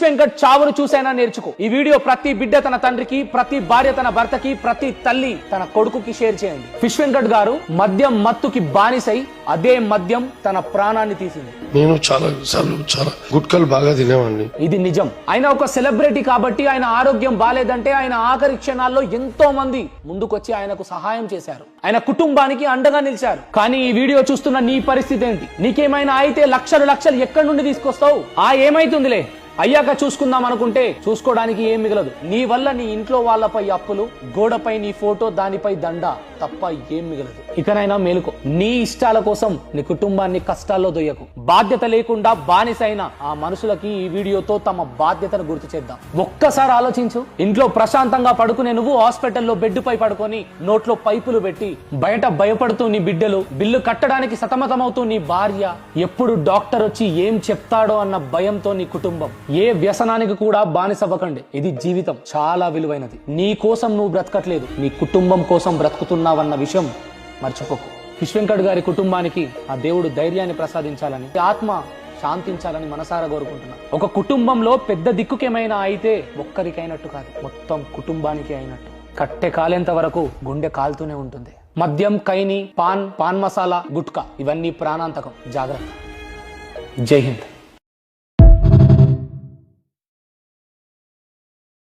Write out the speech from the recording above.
వెంకట్ చావును చూసైనా నేర్చుకో. ఈ వీడియో ప్రతి బిడ్డ తన తండ్రికి, ప్రతి భార్య తన భర్తకి, ప్రతి తల్లి తన కొడుకుకి షేర్ చేయండి. ఫిష్ వెంకట్ గారు మద్యం మత్తుకి బానిసై అదే మద్యం తన ప్రాణాన్ని తీసింది. నేను చాలా గుట్కలు బాగా తినేవాడిని. ఇది నిజం. ఆయన ఒక సెలబ్రిటీ కాబట్టి ఆయన ఆరోగ్యం బాలేదంటే ఆయన ఆఖరి క్షణాల్లో ఎంతో మంది ముందుకొచ్చి ఆయనకు సహాయం చేశారు. ఆయన కుటుంబానికి అండగా నిలిచారు. కానీ ఈ వీడియో చూస్తున్న నీ పరిస్థితి ఏంటి? నీకేమైనా అయితే లక్షలు ఎక్కడి నుండి తీసుకొస్తావు? ఏమైతుందిలే అయ్యాక చూసుకుందాం అనుకుంటే చూసుకోవడానికి ఏం మిగలదు. నీ వల్ల నీ ఇంట్లో వాళ్ళపై అప్పులు, గోడపై నీ ఫోటో, దానిపై దండ తప్ప ఏం మిగలదు. ఇకనైనా మేలుకో. నీ ఇష్టాల కోసం నీ కుటుంబాన్ని కష్టాల్లో దొయ్యకు. బాధ్యత లేకుండా బానిసైన ఆ మనుషులకి ఈ వీడియోతో తమ బాధ్యతను గుర్తు చేద్దాం. ఒక్కసారి ఆలోచించు. ఇంట్లో ప్రశాంతంగా పడుకునే నువ్వు హాస్పిటల్లో బెడ్ పై పడుకొని నోట్లో పైపులు పెట్టి బయట భయపడుతూ నీ బిడ్డలు, బిల్లు కట్టడానికి సతమతమవుతూ నీ భార్య, ఎప్పుడు డాక్టర్ వచ్చి ఏం చెప్తాడో అన్న భయంతో నీ కుటుంబం. ఏ వ్యసనానికి కూడా బానిసవ్వకండి. ఇది జీవితం చాలా విలువైనది. నీ కోసం నువ్వు బ్రతకట్లేదు, నీ కుటుంబం కోసం బ్రతుకుతున్నావన్న విషయం మర్చిపోకు. ఫిష్ వెంకట్ గారి కుటుంబానికి ఆ దేవుడు ధైర్యాన్ని ప్రసాదించాలని, ఆత్మ శాంతించాలని మనసారా కోరుకుంటున్నా. ఒక కుటుంబంలో పెద్ద దిక్కుకేమైనా అయితే ఒక్కరికైనట్టు కాదు, మొత్తం కుటుంబానికి అయినట్టు. కట్టె కాలేంత వరకు గుండె కాలుతూనే ఉంటుంది. మద్యం, కైని, పాన్ మసాలా, గుట్కా ఇవన్నీ ప్రాణాంతకం. జాగ్రత్త. జై హింద్.